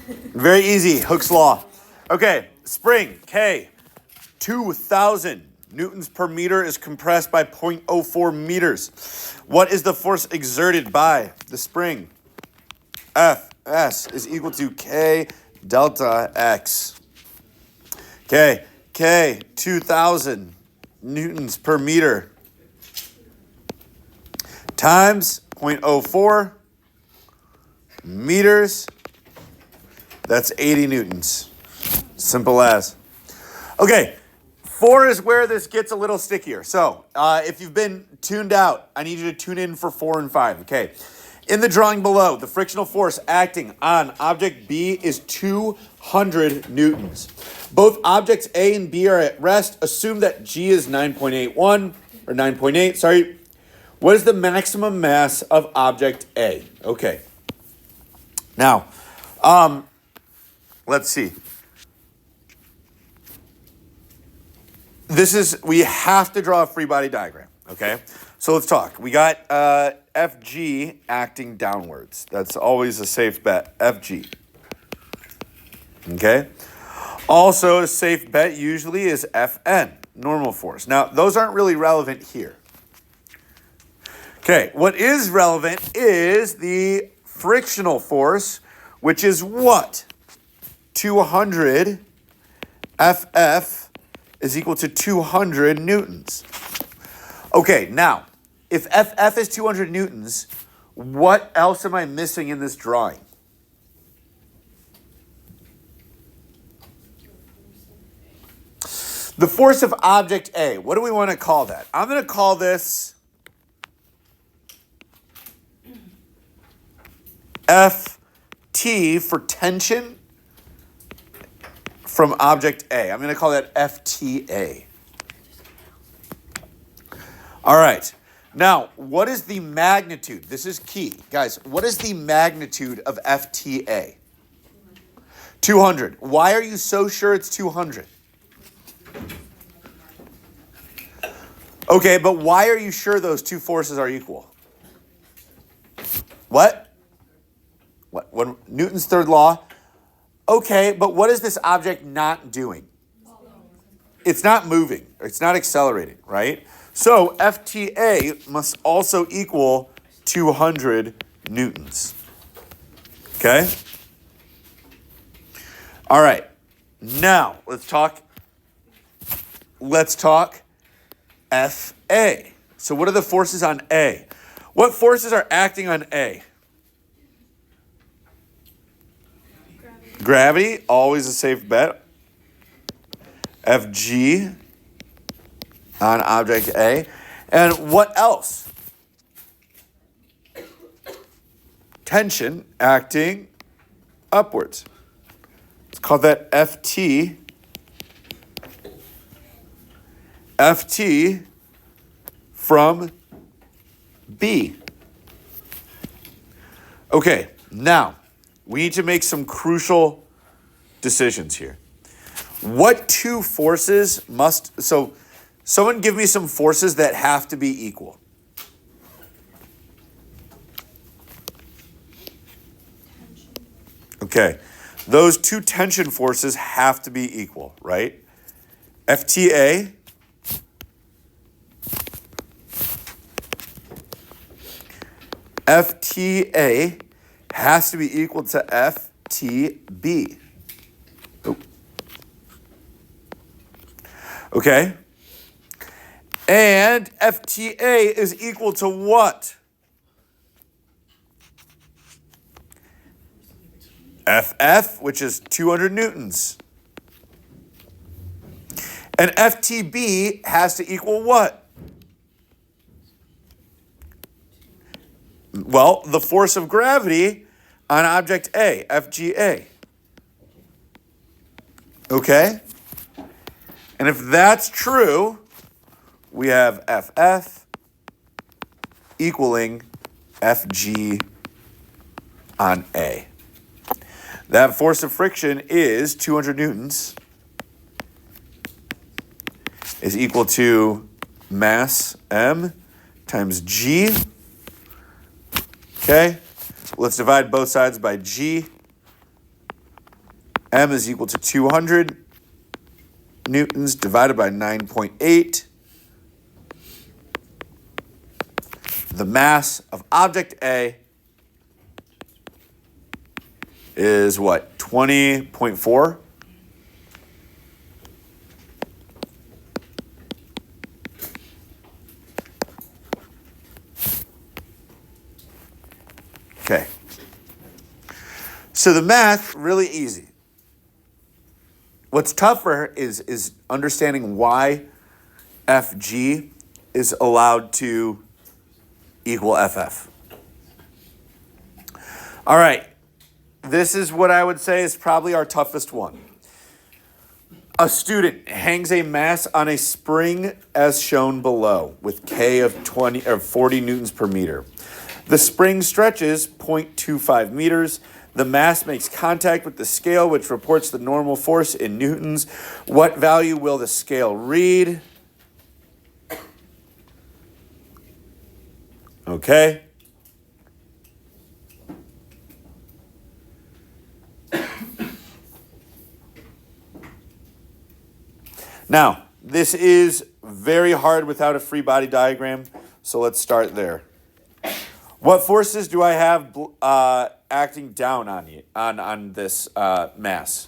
Very easy, Hooke's law. Okay, spring, K, 2,000 newtons per meter is compressed by 0.04 meters. What is the force exerted by the spring? Fs is equal to K delta X. Okay, K, 2,000 newtons per meter times 0.04 meters. That's 80 newtons. Simple as. Okay, 4 is where this gets a little stickier. So if you've been tuned out, I need you to tune in for 4 and 5. Okay. In the drawing below, the frictional force acting on object B is 200 newtons. Both objects A and B are at rest. Assume that G is 9.81 or 9.8, sorry. What is the maximum mass of object A? Okay. Now, let's see. We have to draw a free body diagram, okay? So let's talk. We got FG acting downwards. That's always a safe bet, FG. Okay? Also, a safe bet usually is FN, normal force. Now, those aren't really relevant here. Okay, what is relevant is the frictional force, which is what? 200 FF is equal to 200 newtons. Okay, now, if FF is 200 newtons, what else am I missing in this drawing? The force of object A. What do we want to call that? I'm going to call this FT for tension from object A. I'm going to call that FTA. All right. Now, what is the magnitude? This is key. Guys, what is the magnitude of FTA? 200. Why are you so sure it's 200? Okay, but why are you sure those two forces are equal? What? Newton's third law? Okay, but what is this object not doing? It's not moving. It's not accelerating, right? So FTA must also equal 200 newtons. Okay? All right. Now, let's talk FA. So what are the forces on A? What forces are acting on A? Gravity, always a safe bet. FG on object A. And what else? Tension acting upwards. Let's call that FT. FT from B. Okay, now we need to make some crucial decisions here. What two forces so someone give me some forces that have to be equal. Okay, those two tension forces have to be equal, right? FTA has to be equal to FTB. Oh. Okay. And FTA is equal to what? FF, which is 200 newtons. And FTB has to equal what? Well, the force of gravity on object A, FGA. Okay? And if that's true, we have FF equaling FG on A. That force of friction is 200 newtons, is equal to mass M times G. Okay, let's divide both sides by G. M is equal to 200 newtons divided by 9.8. The mass of object A is what? 20.4? Okay. So the math, really easy. What's tougher is understanding why Fg is allowed to equal FF. All right. This is what I would say is probably our toughest one. A student hangs a mass on a spring as shown below with K of 20 or 40 newtons per meter. The spring stretches 0.25 meters. The mass makes contact with the scale, which reports the normal force in newtons. What value will the scale read? Okay. Now, this is very hard without a free body diagram, so let's start there. What forces do I have acting down on you on this mass?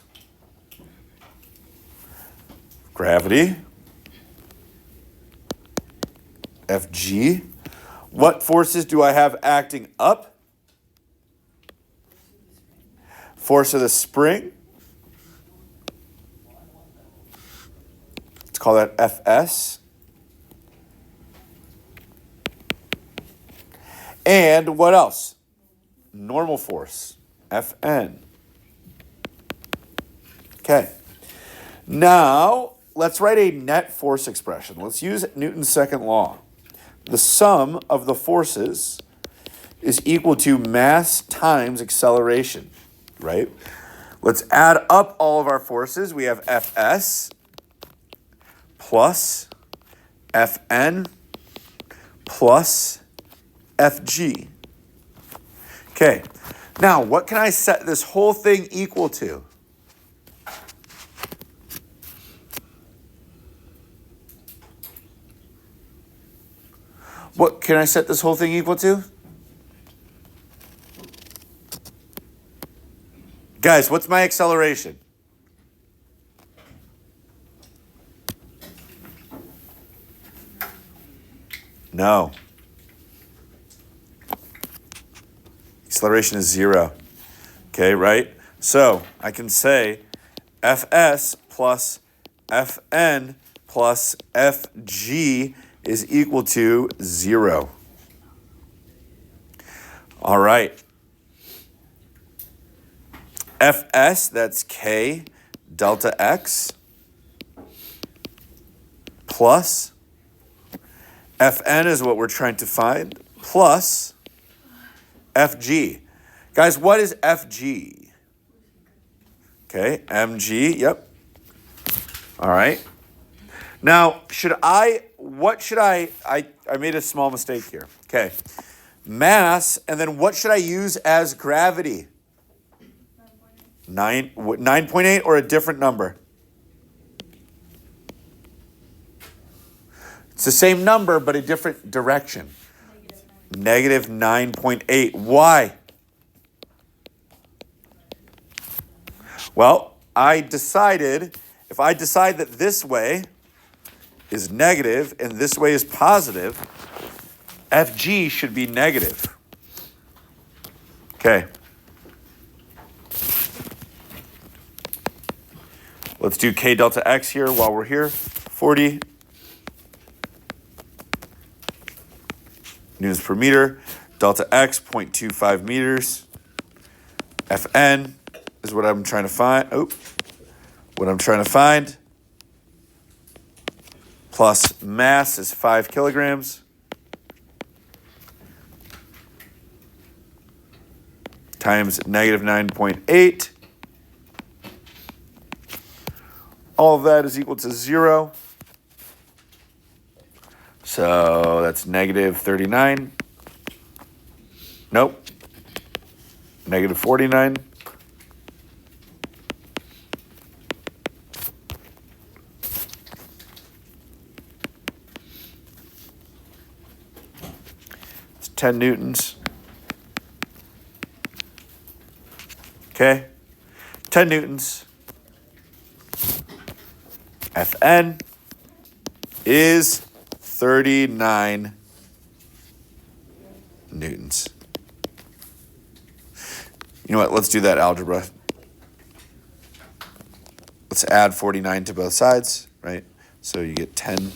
Gravity. Fg. What forces do I have acting up? Force of the spring. Let's call that Fs. And what else? Normal force, Fn. Okay. Now, let's write a net force expression. Let's use Newton's second law. The sum of the forces is equal to mass times acceleration, right? Let's add up all of our forces. We have Fs plus Fn plus Fg. Okay, now what can I set this whole thing equal to? What can I set this whole thing equal to? Guys, what's my acceleration? No. Acceleration is 0. Okay, right? So I can say Fs plus Fn plus Fg is equal to 0. All right. Fs, that's K delta X plus Fn is what we're trying to find plus Fg. Guys, what is Fg? Okay, mg, yep. All right. Now, I made a small mistake here. Okay. Mass, and then what should I use as gravity? 9.8 or a different number? It's the same number, but a different direction. Negative 9.8. Why? Well, if I decide that this way is negative and this way is positive, Fg should be negative. Okay. Let's do K delta X here while we're here. 40 newtons per meter. Delta X, 0.25 meters. Fn is what I'm trying to find. Plus mass is 5 kilograms. Times negative 9.8. All of that is equal to 0. So that's negative 39. Nope. Negative 49. 10 newtons. Okay, 10 newtons. Fn is 39 newtons. You know what? Let's do that algebra. Let's add 49 to both sides, right? So you get 10.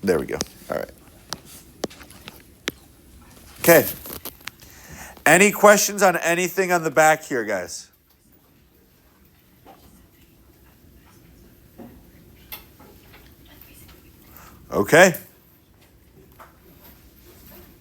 There we go. All right. Okay. Any questions on anything on the back here, guys? Okay.